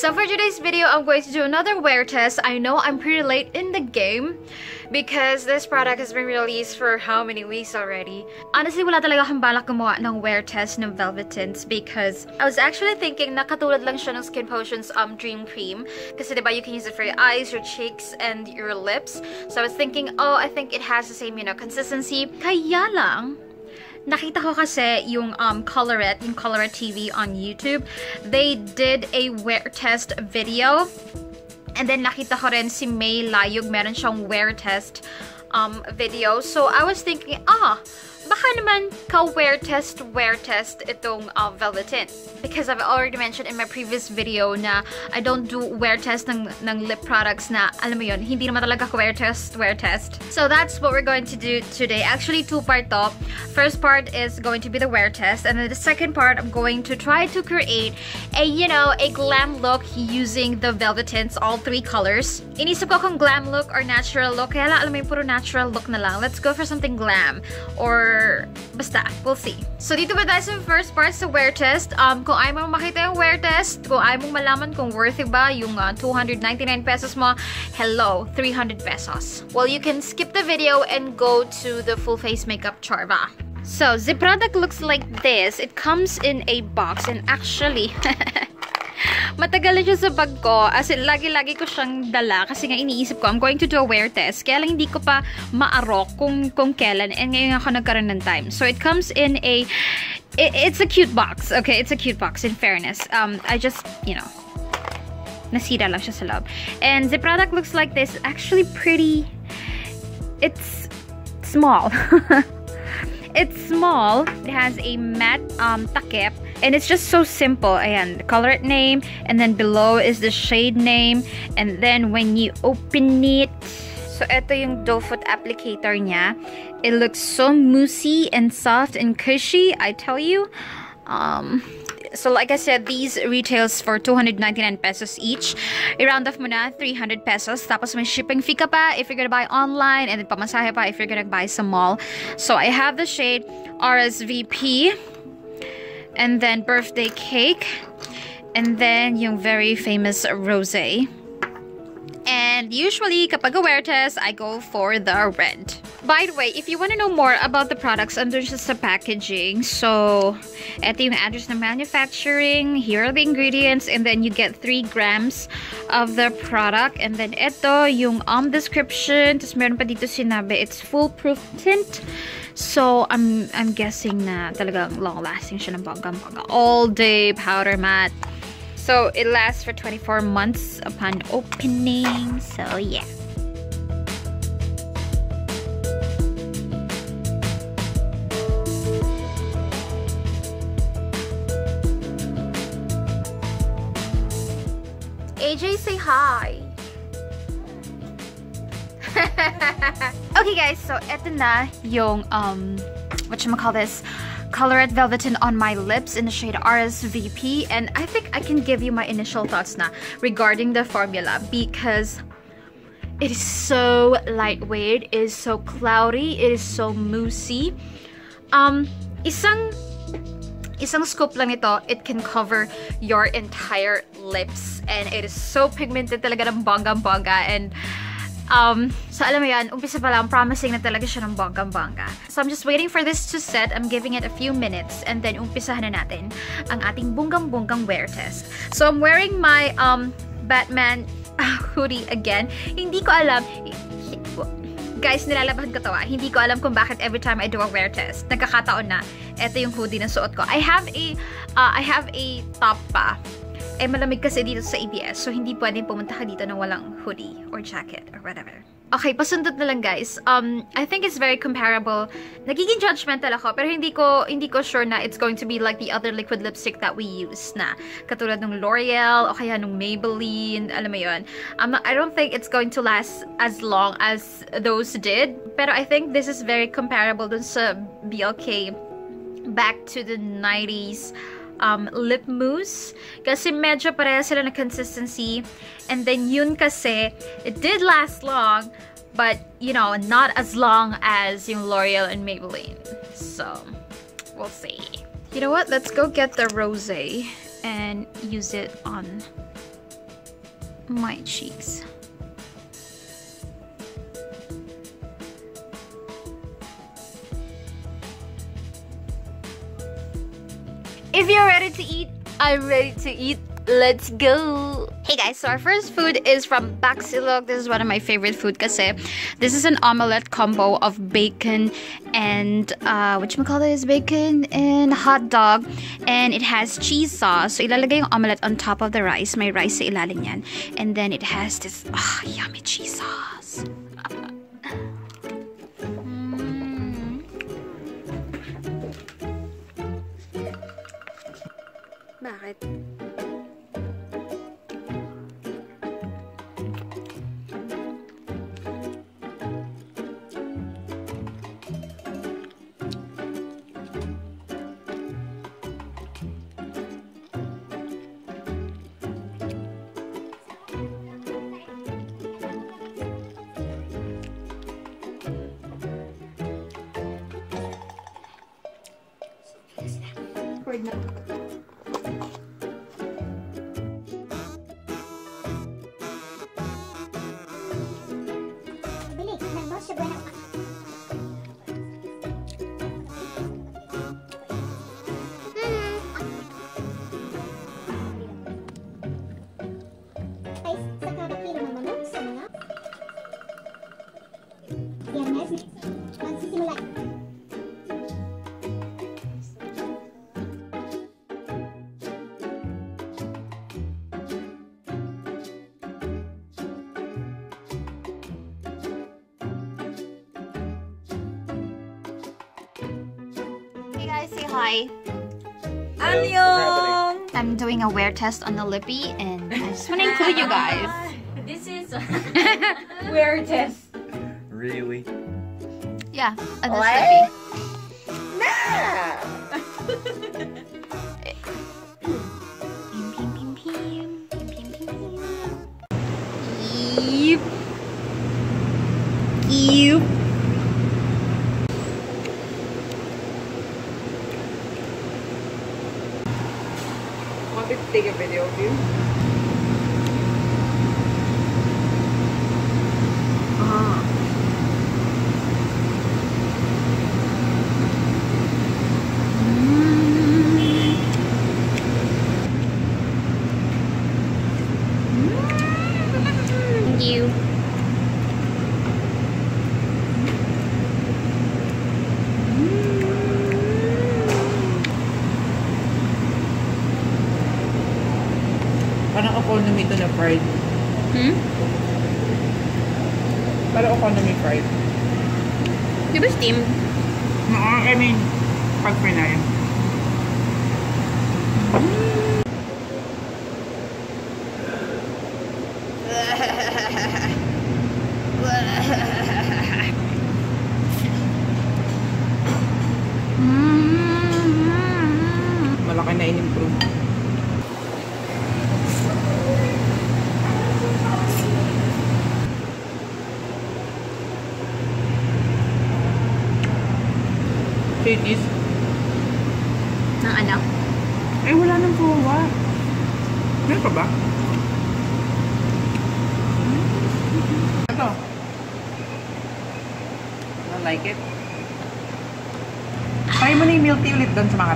So for today's video, I'm going to do another wear test. I know I'm pretty late in the game because this product has been released for how many weeks already. Honestly, wala talaga akong balak gumawa ng wear test ng Velvetints because I was actually thinking na katulad lang siya ng Skin Potion's Dream Cream. Kasi diba, you can use it for your eyes, your cheeks, and your lips. So I was thinking, oh, I think it has the same, consistency. Kaya lang, nakita ko kasi yung Colourette TV on YouTube. They did a wear test video. And then nakita ko rin si May Layug, meron siyang wear test video. So I was thinking, baka naman ka-wear test itong Velvetint. Because I've already mentioned in my previous video na I don't do wear test ng lip products na, alam mo yun, hindi naman talaga ka-wear test. So that's what we're going to do today. Actually, two-part to. First part is going to be the wear test. And then the second part, I'm going to try to create a glam look using the Velvetints, all three colors. Inisip ko kung glam look or natural look. Kaya alam mo yung puro natural look na lang. Let's go for something glam. Or basta, we'll see. So dito ba tayo sa first part sa wear test? Kung ayaw mo makita yung wear test, kung ayaw mong malaman kung worthy ba yung 299 pesos mo, hello, 300 pesos. Well, you can skip the video and go to the full face makeup charva. So, the product looks like this. It comes in a box and actually, matagal na siya sa bag ko. As in, lagi-lagi ko siyang dala kasi nga iniisip ko, I'm going to do a wear test. Kaya lang hindi ko pa maarok kung kailan. And ngayon ako nagkaroon ng time. So, it comes in a... It's a cute box. Okay, it's a cute box, in fairness. I just, nasira lang siya sa loob. And the product looks like this. Actually pretty... It's small. It's small. It has a matte takip. And it's just so simple. Ayan, the Colourette name. And then below is the shade name. And then when you open it... So, ito yung doe foot applicator niya. It looks so moussey and soft and cushy, I tell you. So, like I said, these retails for 299 pesos each. I-round off mo na, 300 pesos. Tapos may shipping fee ka pa if you're gonna buy online. And then pamasahe pa if you're gonna buy sa mall. So, I have the shade RSVP. And then Birthday Cake. And then yung very famous Rosé. And usually, kapag a wear test, I go for the red. By the way, if you want to know more about the products, andun siya sa packaging. So, ito yung address ng manufacturing. Here are the ingredients. And then you get 3 grams of the product. And then ito yung description. Tapos meron pa dito sinabi, it's foolproof tint. So, I'm guessing na talagang long-lasting siya ng bonggang-bongga. All-day powder matte. So, it lasts for 24 months upon opening. So, yeah. AJ, say hi. Okay, guys. So, eto na yung, whatchamacallit, Colourette Velvetint on my lips in the shade RSVP, and I think I can give you my initial thoughts na regarding the formula because it is so lightweight, it is so cloudy, it is so moussey. Isang scoop lang ito, it can cover your entire lips, and it is so pigmented talaga ng bonggang-bongga. And so alam mo yan, umpisa pa lang, promising na talaga siya ng bonggang-bongga. So I'm just waiting for this to set. I'm giving it a few minutes and then umpisahan na natin ang ating bonggang-bonggang wear test. So I'm wearing my Batman hoodie again. Hindi ko alam, guys, nilalabahan ko to hindi ko alam kung bakit every time I do a wear test, nagkakataon na ito yung hoodie na suot ko. I have a top pa. Eh, malamig kasi dito sa ABS. So, hindi pwedeng pumunta ka dito ng walang hoodie or jacket or whatever. Okay, pasundot na lang, guys. I think it's very comparable. Nagiging judgmental ako, pero hindi ko sure na it's going to be like the other liquid lipstick that we use na. Katulad ng L'Oreal o kaya ng Maybelline. Alam mo yun. I don't think it's going to last as long as those did. Pero I think this is very comparable dun sa BLK back to the 90s. Lip mousse. Kasi medyo pareha sila na consistency. And then yun kasi, it did last long, but, not as long as yung L'Oreal and Maybelline. So, we'll see. You know what? Let's go get the rosé and use it on my cheeks. If you're ready to eat, I'm ready to eat. Let's go! Hey guys, so our first food is from Baxilog. This is one of my favorite food kasi this is an omelette combo of bacon and whatchamacallit, bacon and hot dog, and it has cheese sauce. So ilalagay yung omelette on top of the rice. May rice sa ilalim yan. And then it has this yummy cheese sauce. Bakit? Hey guys, say hi. Annyeong! I'm doing a wear test on the lippy and I just want to include you guys. This is wear test. Really? Yeah, on this lippy. Nah! Yep. Yep. Want me to take a video of you? Thank you. Parang economy to na fried. Parang economy fried. Di ba steam? I mean, pag pinay. Malaki na in-improve. Cities. Ng ano? Eh, wala nang kuha. Meron pa ba? Ito. I like it. Try mo na yung milk tea ulit doon sa mga